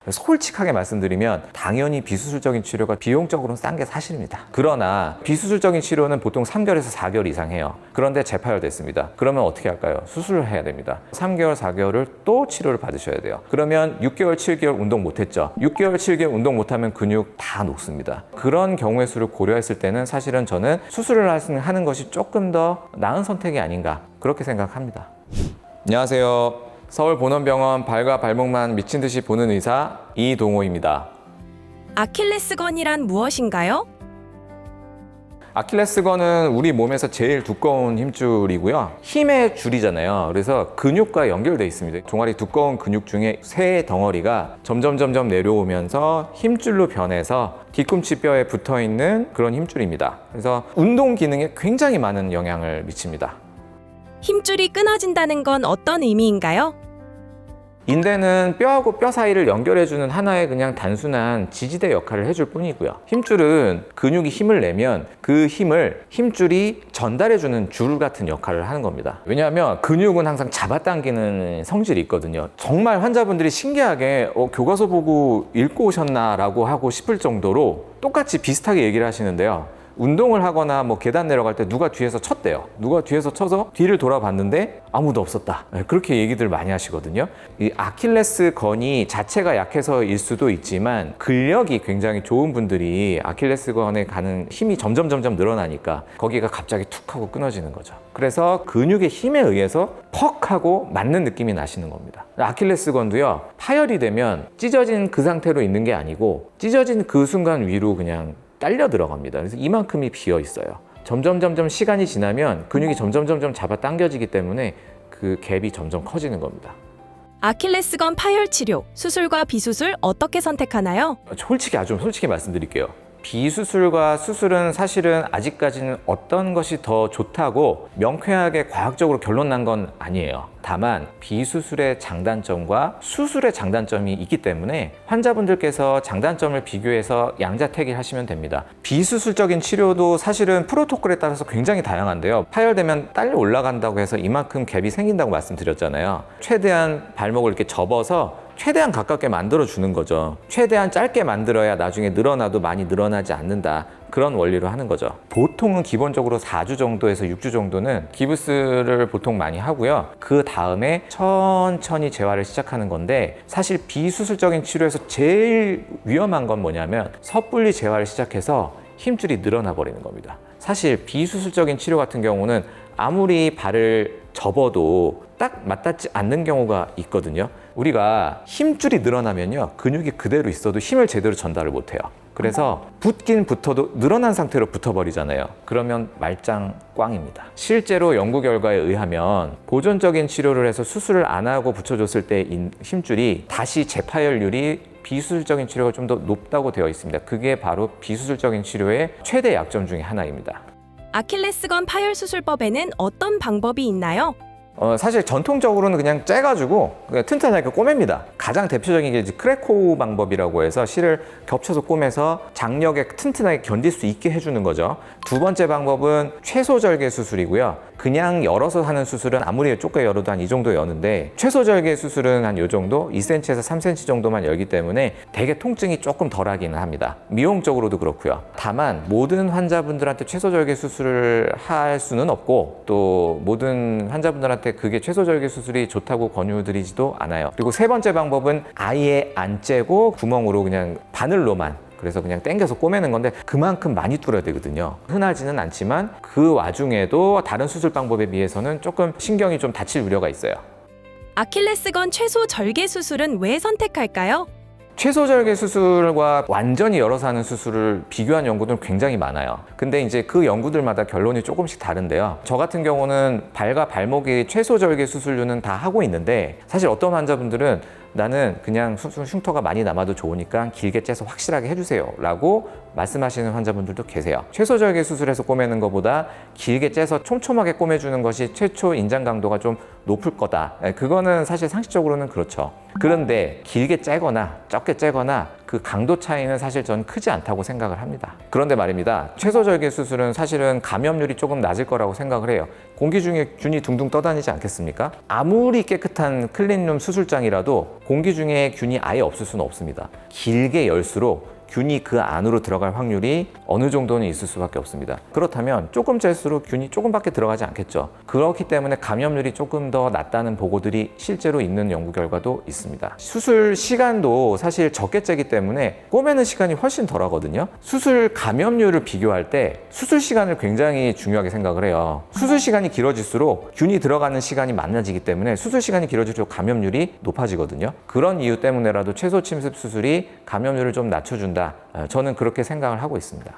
솔직하게 말씀드리면 당연히 비수술적인 치료가 비용적으로는 싼 게 사실입니다. 그러나 비수술적인 치료는 보통 3개월에서 4개월 이상 해요. 그런데 재파열됐습니다. 그러면 어떻게 할까요? 수술을 해야 됩니다. 3개월, 4개월을 또 치료를 받으셔야 돼요. 그러면 6개월, 7개월 운동 못했죠. 6개월, 7개월 운동 못하면 근육 다 녹습니다. 그런 경우의 수를 고려했을 때는 사실은 저는 수술을 하는 것이 조금 더 나은 선택이 아닌가 그렇게 생각합니다. 안녕하세요. 서울본원병원 발과 발목만 미친 듯이 보는 의사 이동호입니다. 아킬레스건이란 무엇인가요? 아킬레스건은 우리 몸에서 제일 두꺼운 힘줄이고요. 힘의 줄이잖아요. 그래서 근육과 연결되어 있습니다. 종아리 두꺼운 근육 중에 새 덩어리가 점점 내려오면서 힘줄로 변해서 뒤꿈치 뼈에 붙어 있는 그런 힘줄입니다. 그래서 운동 기능에 굉장히 많은 영향을 미칩니다. 힘줄이 끊어진다는 건 어떤 의미인가요? 인대는 뼈하고 뼈 사이를 연결해주는 하나의 그냥 단순한 지지대 역할을 해줄 뿐이고요. 힘줄은 근육이 힘을 내면 그 힘을 힘줄이 전달해주는 줄 같은 역할을 하는 겁니다. 왜냐하면 근육은 항상 잡아당기는 성질이 있거든요. 정말 환자분들이 신기하게 교과서 보고 읽고 오셨나 라고 하고 싶을 정도로 똑같이 비슷하게 얘기를 하시는데요. 운동을 하거나 계단 내려갈 때 누가 뒤에서 쳤대요. 누가 뒤에서 쳐서 뒤를 돌아봤는데 아무도 없었다. 그렇게 얘기들 많이 하시거든요. 이 아킬레스건이 자체가 약해서일 수도 있지만 근력이 굉장히 좋은 분들이 아킬레스건에 가는 힘이 점점 늘어나니까 거기가 갑자기 툭 하고 끊어지는 거죠. 그래서 근육의 힘에 의해서 퍽 하고 맞는 느낌이 나시는 겁니다. 아킬레스건도요, 파열이 되면 찢어진 그 상태로 있는 게 아니고 찢어진 그 순간 위로 그냥 딸려 들어갑니다. 그래서 이만큼이 비어 있어요. 점점 시간이 지나면 근육이 점점 잡아당겨지기 때문에 그 갭이 점점 커지는 겁니다. 아킬레스건 파열 치료, 수술과 비수술 어떻게 선택하나요? 솔직히 말씀드릴게요. 비수술과 수술은 사실은 아직까지는 어떤 것이 더 좋다고 명쾌하게 과학적으로 결론 난 건 아니에요. 다만 비수술의 장단점과 수술의 장단점이 있기 때문에 환자분들께서 장단점을 비교해서 양자택일 하시면 됩니다. 비수술적인 치료도 사실은 프로토콜에 따라서 굉장히 다양한데요. 파열되면 딸려 올라간다고 해서 이만큼 갭이 생긴다고 말씀드렸잖아요. 최대한 발목을 이렇게 접어서 최대한 가깝게 만들어주는 거죠. 최대한 짧게 만들어야 나중에 늘어나도 많이 늘어나지 않는다. 그런 원리로 하는 거죠. 보통은 기본적으로 4주 정도에서 6주 정도는 기부스를 보통 많이 하고요. 그 다음에 천천히 재활을 시작하는 건데 사실 비수술적인 치료에서 제일 위험한 건 뭐냐면 섣불리 재활을 시작해서 힘줄이 늘어나 버리는 겁니다. 사실 비수술적인 치료 같은 경우는 아무리 발을 접어도 딱 맞닿지 않는 경우가 있거든요. 우리가 힘줄이 늘어나면요, 근육이 그대로 있어도 힘을 제대로 전달을 못해요. 그래서 붙긴 붙어도 늘어난 상태로 붙어버리잖아요. 그러면 말짱 꽝입니다. 실제로 연구 결과에 의하면 보존적인 치료를 해서 수술을 안 하고 붙여줬을 때 힘줄이 다시 재파열률이 비수술적인 치료가 좀 더 높다고 되어 있습니다. 그게 바로 비수술적인 치료의 최대 약점 중에 하나입니다. 아킬레스건 파열 수술법에는 어떤 방법이 있나요? 사실 전통적으로는 그냥 째가지고 그냥 튼튼하게 꼬맵니다. 가장 대표적인 게 이제 크레코 방법이라고 해서 실을 겹쳐서 꼬매서 장력에 튼튼하게 견딜 수 있게 해주는 거죠. 두 번째 방법은 최소절개 수술이고요. 그냥 열어서 하는 수술은 아무리 좁게 열어도 한 이 정도 여는데 최소절개 수술은 한 이 정도, 2cm에서 3cm 정도만 열기 때문에 되게 통증이 조금 덜하기는 합니다. 미용적으로도 그렇고요. 다만 모든 환자분들한테 최소절개 수술을 할 수는 없고 또 모든 환자분들한테 그게 최소절개 수술이 좋다고 권유드리지도 않아요. 그리고 세 번째 방법은 아예 안 째고 구멍으로 그냥 바늘로만, 그래서 그냥 당겨서 꼬매는 건데 그만큼 많이 뚫어야 되거든요. 흔하지는 않지만 그 와중에도 다른 수술 방법에 비해서는 조금 신경이 좀 다칠 우려가 있어요. 아킬레스건 최소 절개 수술은 왜 선택할까요? 최소절개 수술과 완전히 열어서 하는 수술을 비교한 연구들은 굉장히 많아요. 근데 이제 그 연구들마다 결론이 조금씩 다른데요. 저 같은 경우는 발과 발목이 최소절개 수술류는 다 하고 있는데 사실 어떤 환자분들은 나는 그냥 흉터가 많이 남아도 좋으니까 길게 째서 확실하게 해주세요 라고 말씀하시는 환자분들도 계세요. 최소절개 수술해서 꼬매는 것보다 길게 째서 촘촘하게 꼬매주는 것이 최초 인장 강도가 좀 높을 거다. 그거는 사실 상식적으로는 그렇죠. 그런데 길게 째거나 적게 째거나 그 강도 차이는 사실 저는 크지 않다고 생각을 합니다. 그런데 말입니다. 최소절개 수술은 사실은 감염률이 조금 낮을 거라고 생각을 해요. 공기 중에 균이 둥둥 떠다니지 않겠습니까? 아무리 깨끗한 클린룸 수술장이라도 공기 중에 균이 아예 없을 수는 없습니다. 길게 열수록 균이 그 안으로 들어갈 확률이 어느 정도는 있을 수밖에 없습니다. 그렇다면 조금 짤수록 균이 조금밖에 들어가지 않겠죠. 그렇기 때문에 감염률이 조금 더 낮다는 보고들이 실제로 있는 연구 결과도 있습니다. 수술 시간도 사실 적게 째기 때문에 꼬매는 시간이 훨씬 덜 하거든요. 수술 감염률을 비교할 때 수술 시간을 굉장히 중요하게 생각을 해요. 수술 시간이 길어질수록 균이 들어가는 시간이 많아지기 때문에 수술 시간이 길어질수록 감염률이 높아지거든요. 그런 이유 때문에라도 최소 침습 수술이 감염률을 좀 낮춰준다. 저는 그렇게 생각을 하고 있습니다.